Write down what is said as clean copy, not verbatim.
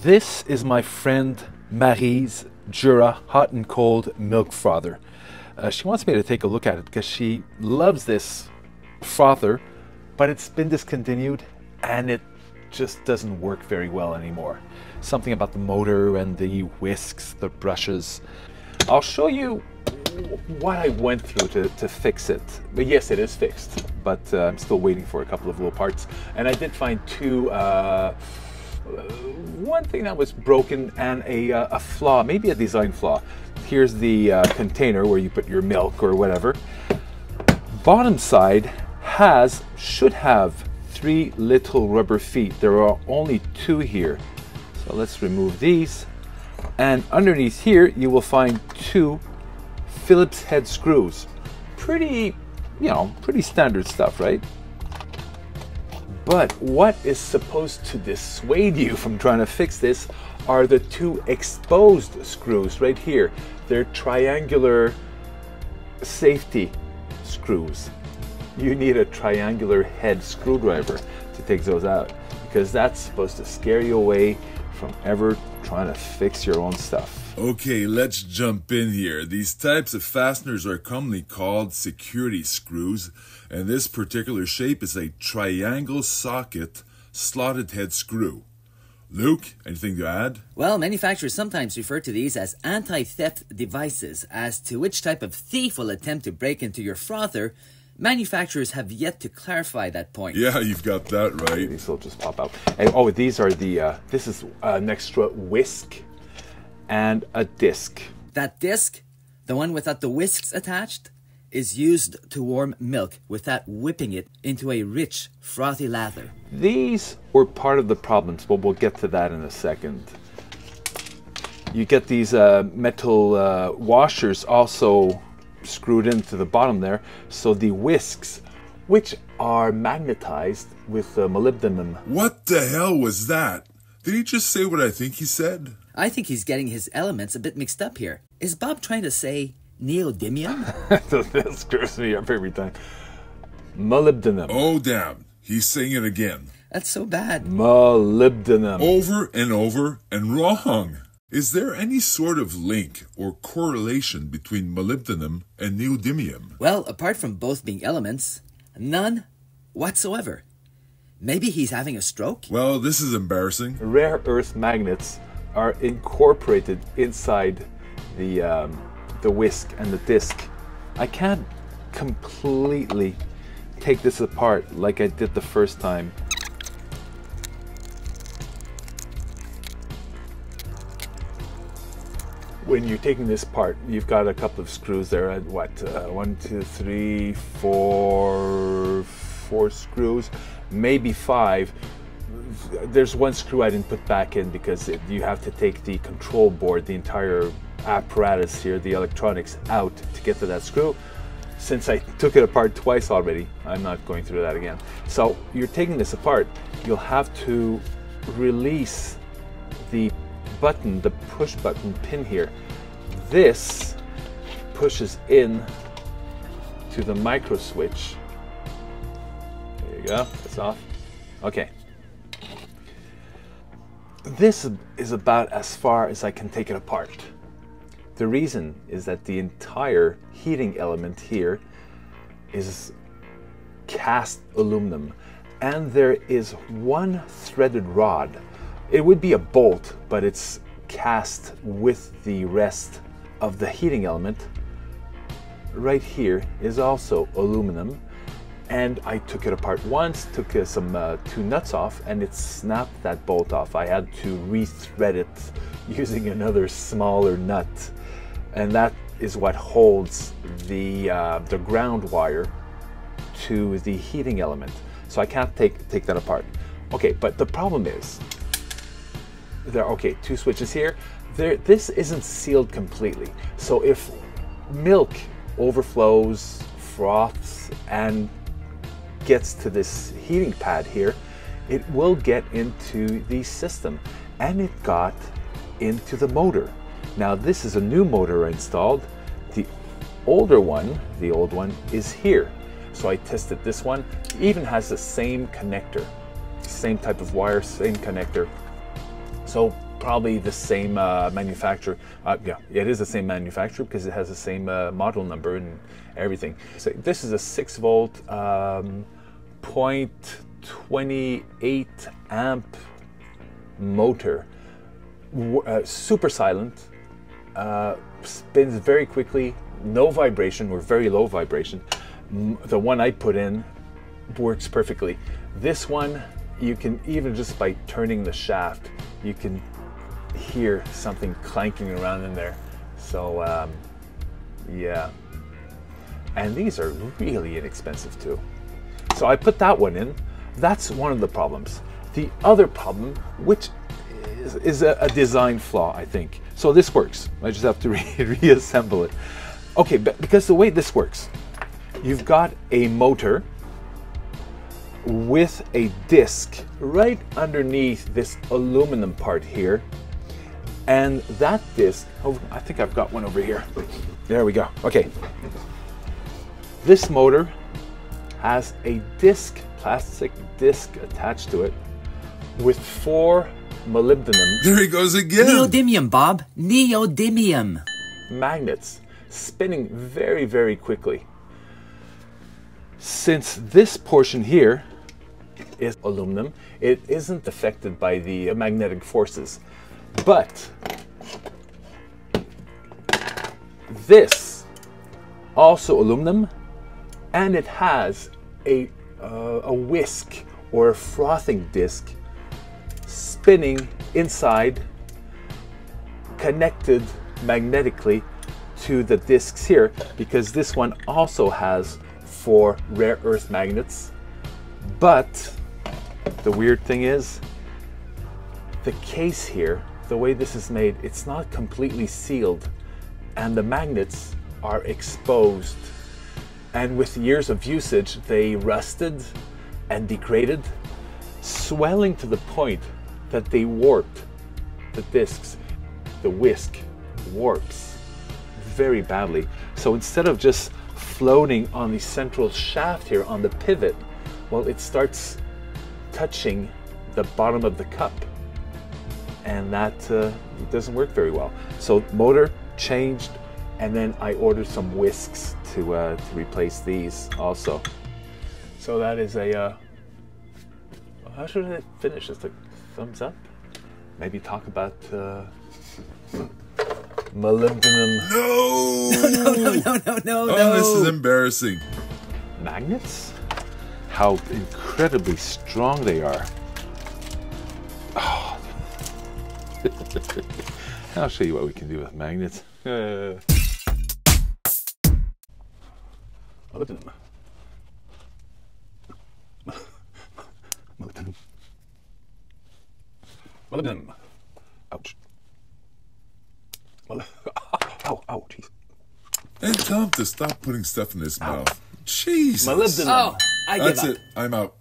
This is my friend Marie's Jura hot and cold milk frother. She wants me to take a look at it because she loves this frother, but it's been discontinued and it just doesn't work very well anymore. Something about the motor and the whisks, the brushes. I'll show you what I went through to fix it. But yes, it is fixed, but I'm still waiting for a couple of little parts. And I did find one thing that was broken and a flaw, maybe a design flaw. Here's the container where you put your milk or whatever. Bottom side should have 3 little rubber feet. There are only 2 here. So let's remove these. And underneath here, you will find 2 Phillips head screws. Pretty standard stuff, right? But what is supposed to dissuade you from trying to fix this are the 2 exposed screws right here. They're triangular safety screws. You need a triangular head screwdriver to take those out, because that's supposed to scare you away from ever trying to fix your own stuff. Okay, let's jump in here. These types of fasteners are commonly called security screws, and this particular shape is a triangle socket slotted head screw. Luke, anything to add? Well, manufacturers sometimes refer to these as anti-theft devices. As to which type of thief will attempt to break into your frother, manufacturers have yet to clarify that point. Yeah, you've got that right. These will just pop out. And, oh, these are this is an extra whisk and a disc. That disc, the one without the whisks attached, is used to warm milk without whipping it into a rich, frothy lather. These were part of the problems, but we'll get to that in a second. You get these metal washers also screwed into the bottom there, so the whisks, which are magnetized with molybdenum. What the hell was that? Did he just say what I think he said? I think he's getting his elements a bit mixed up here. Is Bob trying to say neodymium? That screws me up every time. Molybdenum. Oh, damn. He's saying it again. That's so bad. Molybdenum. Over and over and wrong. Is there any sort of link or correlation between molybdenum and neodymium? Well, apart from both being elements, none whatsoever. Maybe he's having a stroke? Well, this is embarrassing. Rare earth magnets are incorporated inside the whisk and the disc. I can't completely take this apart like I did the first time. When you're taking this apart, you've got a couple of screws there at what? 1, 2, 3, 4 screws, maybe 5. There's one screw I didn't put back in because you have to take the control board, the entire apparatus here, the electronics out to get to that screw. Since I took it apart twice already, I'm not going through that again. So you're taking this apart, you'll have to release the button, the push button pin here. This pushes in to the micro switch. There you go, it's off. Okay. This is about as far as I can take it apart. The reason is that the entire heating element here is cast aluminum, and there is one threaded rod. It would be a bolt, but it's cast with the rest of the heating element. Right here is also aluminum, and I took it apart once, took some 2 nuts off, and it snapped that bolt off. I had to re-thread it using another smaller nut, and that is what holds the ground wire to the heating element. So I can't take that apart. Okay, but the problem is, there are 2 switches here. This isn't sealed completely. So if milk overflows, froths, and gets to this heating pad here, it will get into the system, and it got into the motor. Now this is a new motor I installed. The old one is here. So I tested this one. It even has the same connector, same type of wire, same connector. So probably the same manufacturer. Yeah, it is the same manufacturer because it has the same model number and everything. So this is a 6 volt, 0.28 amp motor, super silent, spins very quickly, no vibration or very low vibration. The one I put in works perfectly. This one, you can even just by turning the shaft, you can hear something clanking around in there. So yeah, and these are really inexpensive too. So I put that one in. That's one of the problems. The other problem, which is a design flaw, I think. So this works. I just have to reassemble it. Okay, but because the way this works, you've got a motor with a disc right underneath this aluminum part here. And that disc, oh, I think I've got one over here. There we go. Okay. This motor has a disc, plastic disc attached to it with 4 molybdenum. There he goes again. Neodymium, Bob. Neodymium. Magnets spinning very, very quickly. Since this portion here is aluminum, it isn't affected by the magnetic forces. But this also aluminum, and it has a whisk or a frothing disc spinning inside, connected magnetically to the discs here, because this one also has 4 rare earth magnets. But the weird thing is, the case here, the way this is made, it's not completely sealed, and the magnets are exposed. And with years of usage, they rusted and degraded, swelling to the point that they warped the discs. The whisk warps very badly. So instead of just floating on the central shaft here on the pivot, well, it starts touching the bottom of the cup, and that doesn't work very well. So motor changed, and then I ordered some whisks to replace these also. So that is a, how should I finish? Just a thumbs up? Maybe talk about molybdenum. No! Oh, this is embarrassing. Magnets? How incredibly strong they are. Oh. I'll show you what we can do with magnets. Molybdenum. Molybdenum. Molybdenum. Ouch. Ow, ow, jeez. And tell him to stop putting stuff in his mouth. Jeez. Molybdenum. Oh, I give up. That's it. I'm out.